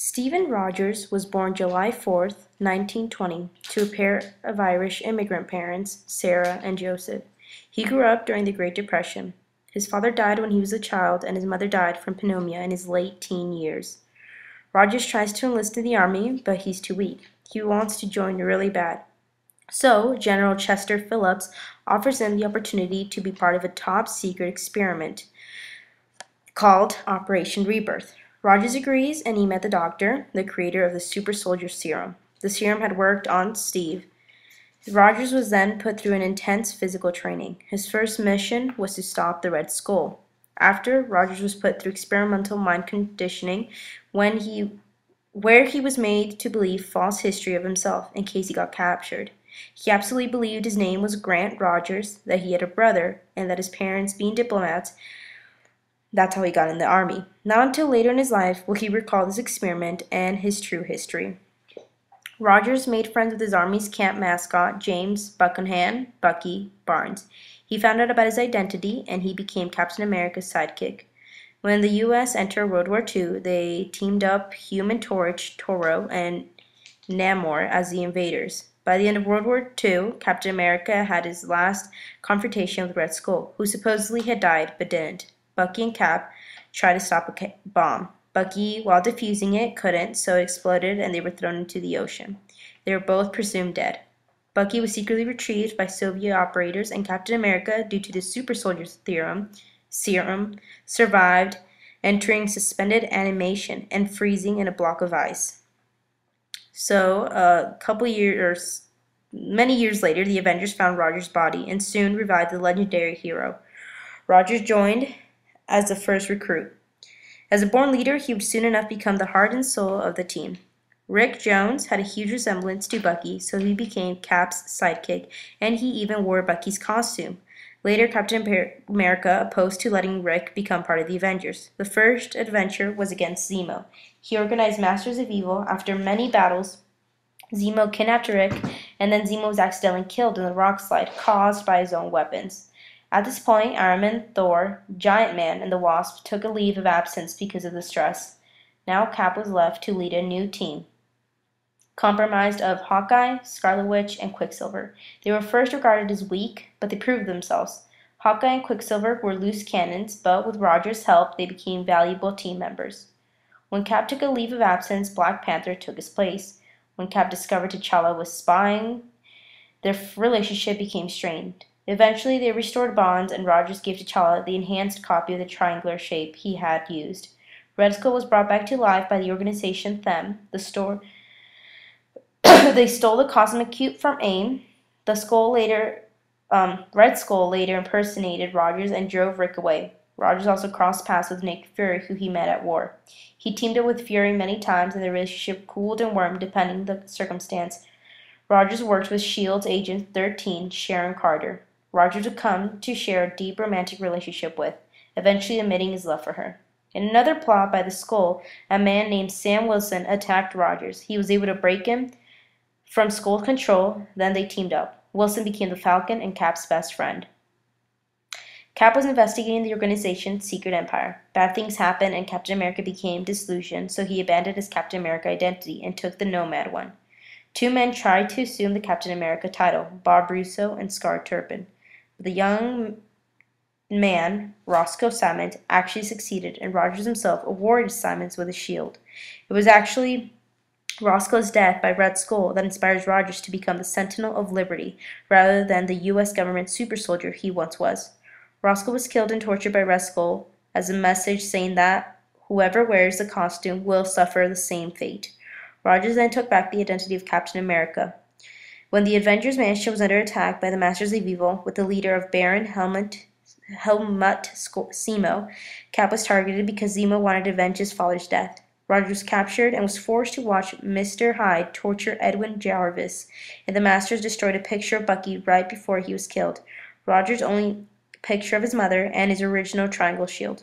Stephen Rogers was born July 4th, 1920, to a pair of Irish immigrant parents, Sarah and Joseph. He grew up during the Great Depression. His father died when he was a child, and his mother died from pneumonia in his late teen years. Rogers tries to enlist in the army, but he's too weak. He wants to join really bad. So, General Chester Phillips offers him the opportunity to be part of a top-secret experiment called Operation Rebirth. Rogers agrees, and he met the doctor, the creator of the super soldier serum. The serum had worked on Steve. Rogers was then put through an intense physical training. His first mission was to stop the Red Skull. After, Rogers was put through experimental mind conditioning where he was made to believe false history of himself in case he got captured. He absolutely believed his name was Grant Rogers, that he had a brother, and that his parents, being diplomats, that's how he got in the army. Not until later in his life will he recall this experiment and his true history. Rogers made friends with his army's camp mascot, James Buckingham Bucky Barnes. He found out about his identity, and he became Captain America's sidekick. When the U.S. entered World War II, they teamed up Human Torch, Toro, and Namor as the invaders. By the end of World War II, Captain America had his last confrontation with Red Skull, who supposedly had died but didn't. Bucky and Cap tried to stop a bomb. Bucky, while defusing it, couldn't, so it exploded and they were thrown into the ocean. They were both presumed dead. Bucky was secretly retrieved by Soviet operators, and Captain America, due to the super soldier serum, survived, entering suspended animation and freezing in a block of ice. So, many years later, the Avengers found Rogers' body and soon revived the legendary hero. Rogers joined as the first recruit. As a born leader, he would soon enough become the heart and soul of the team. Rick Jones had a huge resemblance to Bucky, so he became Cap's sidekick, and he even wore Bucky's costume. Later, Captain America opposed to letting Rick become part of the Avengers. The first adventure was against Zemo. He organized Masters of Evil. After many battles, Zemo kidnapped Rick, and then Zemo was accidentally killed in the rock slide caused by his own weapons. At this point, Iron Man, Thor, Giant Man, and the Wasp took a leave of absence because of the stress. Now Cap was left to lead a new team, comprised of Hawkeye, Scarlet Witch, and Quicksilver. They were first regarded as weak, but they proved themselves. Hawkeye and Quicksilver were loose cannons, but with Rogers' help, they became valuable team members. When Cap took a leave of absence, Black Panther took his place. When Cap discovered T'Challa was spying, their relationship became strained. Eventually, they restored bonds, and Rogers gave T'Challa the enhanced copy of the triangular shape he had used. Red Skull was brought back to life by the organization Them. They stole the cosmic cube from AIM. Red Skull later impersonated Rogers and drove Rick away. Rogers also crossed paths with Nick Fury, who he met at war. He teamed up with Fury many times, and the relationship cooled and warmed depending on the circumstance. Rogers worked with S.H.I.E.L.D.'s Agent 13, Sharon Carter. Rogers would come to share a deep romantic relationship with, eventually admitting his love for her. In another plot by the Skull, a man named Sam Wilson attacked Rogers. He was able to break him from Skull's control, then they teamed up. Wilson became the Falcon and Cap's best friend. Cap was investigating the organization's secret empire. Bad things happened and Captain America became disillusioned, so he abandoned his Captain America identity and took the Nomad one. Two men tried to assume the Captain America title, Bob Russo and Scar Turpin. The young man, Roscoe Simons, actually succeeded, and Rogers himself awarded Simons with a shield. It was actually Roscoe's death by Red Skull that inspires Rogers to become the Sentinel of Liberty, rather than the U.S. government super soldier he once was. Roscoe was killed and tortured by Red Skull as a message saying that whoever wears the costume will suffer the same fate. Rogers then took back the identity of Captain America. When the Avengers Mansion was under attack by the Masters of Evil, with the leader of Baron Helmut Zemo, Cap was targeted because Zemo wanted to avenge his father's death. Rogers was captured and was forced to watch Mr. Hyde torture Edwin Jarvis, and the Masters destroyed a picture of Bucky right before he was killed. Rogers' only picture of his mother and his original triangle shield.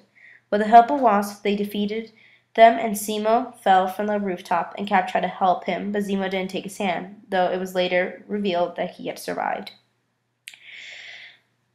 With the help of Wasp, they defeated them, and Zemo fell from the rooftop, and Cap tried to help him, but Zemo didn't take his hand, though it was later revealed that he had survived.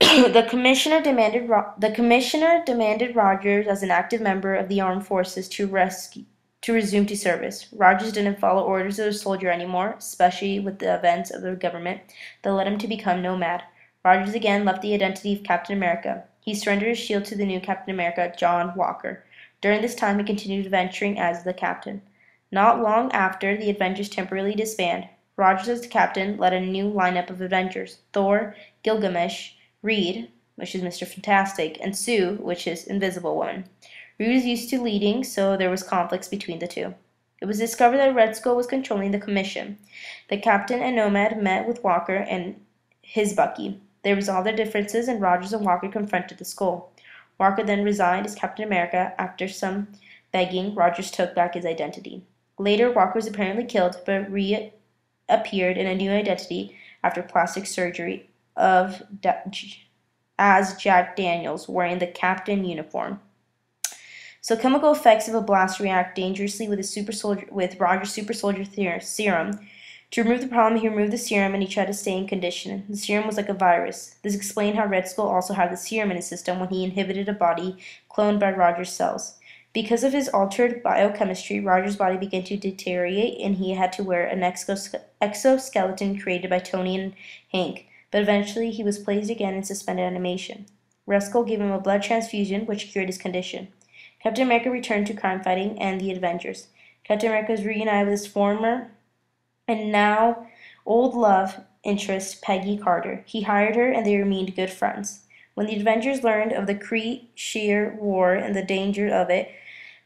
The commissioner demanded Rogers as an active member of the armed forces to rescue to resume to service. Rogers didn't follow orders of a soldier anymore, especially with the events of the government that led him to become nomad. Rogers again left the identity of Captain America. He surrendered his shield to the new Captain America, John Walker. During this time, he continued adventuring as the Captain. Not long after the Avengers temporarily disbanded, Rogers as the Captain led a new lineup of Avengers: Thor, Gilgamesh, Reed, which is Mr. Fantastic, and Sue, which is Invisible Woman. Reed was used to leading, so there was conflicts between the two. It was discovered that Red Skull was controlling the commission. The Captain and Nomad met with Walker and his Bucky. They resolved their differences, and Rogers and Walker confronted the Skull. Walker then resigned as Captain America. After some begging, Rogers took back his identity. Later, Walker was apparently killed, but reappeared in a new identity after plastic surgery as Jack Daniels, wearing the Captain uniform. So chemical effects of a blast react dangerously with Rogers' super soldier serum. To remove the problem, he removed the serum and he tried to stay in condition. The serum was like a virus. This explained how Red Skull also had the serum in his system when he inhibited a body cloned by Rogers' cells. Because of his altered biochemistry, Rogers' body began to deteriorate and he had to wear an exoskeleton created by Tony and Hank, but eventually he was placed again in suspended animation. Red Skull gave him a blood transfusion, which cured his condition. Captain America returned to crime fighting and the Avengers. Captain America was reunited with his former and now old love interest, Peggy Carter. He hired her and they remained good friends. When the Avengers learned of the Kree-Shire War and the danger of it,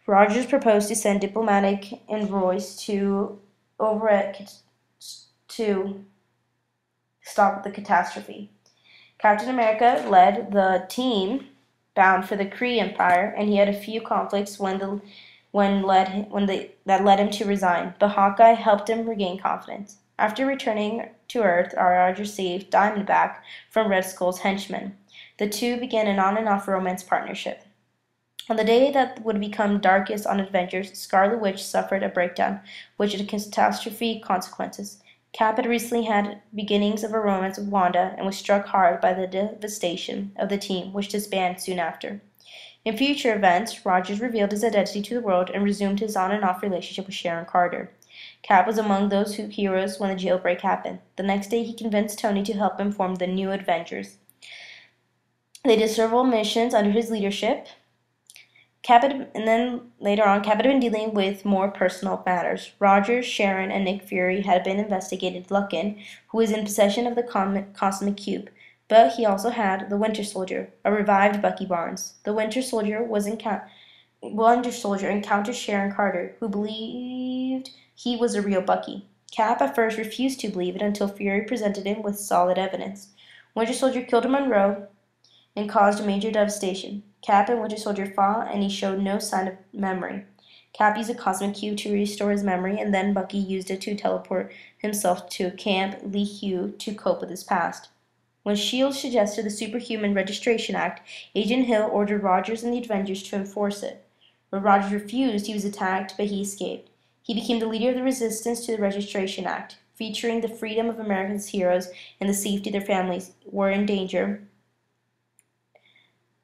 Rogers proposed to send diplomatic envoys to stop the catastrophe. Captain America led the team bound for the Kree Empire, and he had a few conflicts that led him to resign, but Hawkeye helped him regain confidence. After returning to Earth, Rogers saved Diamondback from Red Skull's henchmen. The two began an on-and-off romance partnership. On the day that would become darkest on Avengers, Scarlet Witch suffered a breakdown, which had catastrophic consequences. Cap had recently had beginnings of a romance with Wanda and was struck hard by the devastation of the team, which disbanded soon after. In future events, Rogers revealed his identity to the world and resumed his on-and-off relationship with Sharon Carter. Cap was among those heroes when the jailbreak happened. The next day, he convinced Tony to help him form the New Avengers. They did several missions under his leadership. Cap had been dealing with more personal matters. Rogers, Sharon, and Nick Fury had been investigating Lucken, who was in possession of the Cosmic Cube. But he also had the Winter Soldier, a revived Bucky Barnes. The Winter Soldier encountered Sharon Carter, who believed he was a real Bucky. Cap at first refused to believe it until Fury presented him with solid evidence. Winter Soldier killed Monroe and caused major devastation. Cap and Winter Soldier fought, and he showed no sign of memory. Cap used a Cosmic Cube to restore his memory, and then Bucky used it to teleport himself to Camp Lee to cope with his past. When S.H.I.E.L.D. suggested the Superhuman Registration Act, Agent Hill ordered Rogers and the Avengers to enforce it. When Rogers refused, he was attacked, but he escaped. He became the leader of the resistance to the Registration Act, featuring the freedom of America's heroes and the safety of their families were in danger.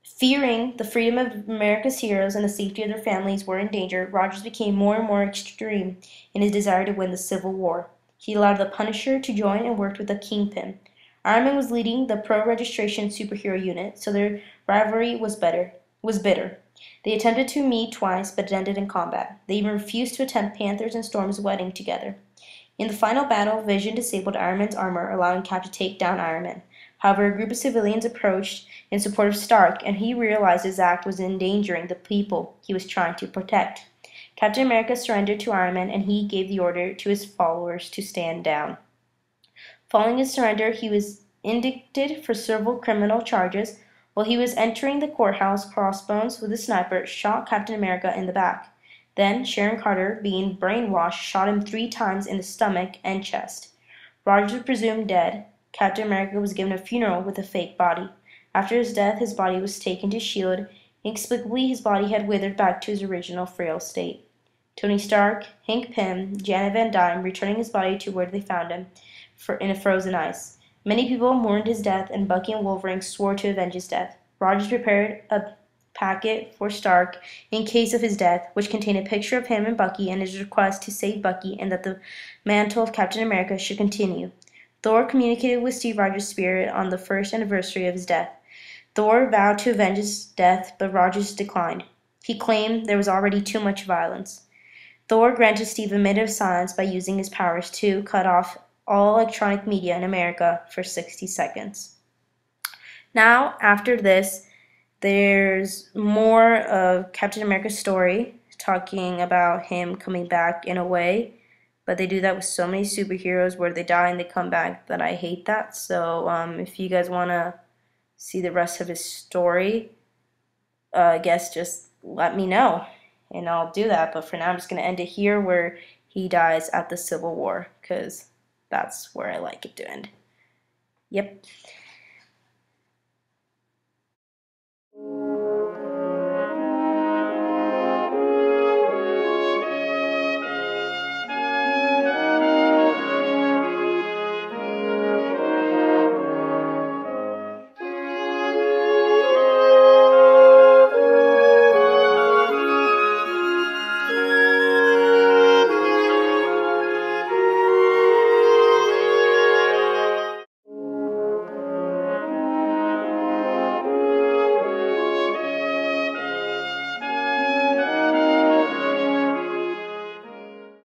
Fearing the freedom of America's heroes and the safety of their families were in danger, Rogers became more and more extreme in his desire to win the Civil War. He allowed the Punisher to join and worked with the Kingpin. Iron Man was leading the pro-registration superhero unit, so their rivalry was bitter. They attempted to meet twice, but it ended in combat. They even refused to attend Panther's and Storm's wedding together. In the final battle, Vision disabled Iron Man's armor, allowing Cap to take down Iron Man. However, a group of civilians approached in support of Stark, and he realized his act was endangering the people he was trying to protect. Captain America surrendered to Iron Man, and he gave the order to his followers to stand down. Following his surrender, he was indicted for several criminal charges. While he was entering the courthouse, Crossbones, with a sniper, shot Captain America in the back. Then, Sharon Carter, being brainwashed, shot him 3 times in the stomach and chest. Rogers was presumed dead. Captain America was given a funeral with a fake body. After his death, his body was taken to S.H.I.E.L.D. Inexplicably, his body had withered back to his original frail state. Tony Stark, Hank Pym, Janet Van Dyne returning his body to where they found him, in a frozen ice. Many people mourned his death, and Bucky and Wolverine swore to avenge his death. Rogers prepared a packet for Stark in case of his death, which contained a picture of him and Bucky and his request to save Bucky and that the mantle of Captain America should continue. Thor communicated with Steve Rogers' spirit on the first anniversary of his death. Thor vowed to avenge his death, but Rogers declined. He claimed there was already too much violence. Thor granted Steve a minute of silence by using his powers to cut off all electronic media in America for 60 seconds. Now, after this, there's more of Captain America's story, talking about him coming back in a way, but they do that with so many superheroes where they die and they come back that I hate that. So if you guys want to see the rest of his story, I guess just let me know and I'll do that. But for now, I'm just going to end it here where he dies at the Civil War because that's where I like it to end. Yep.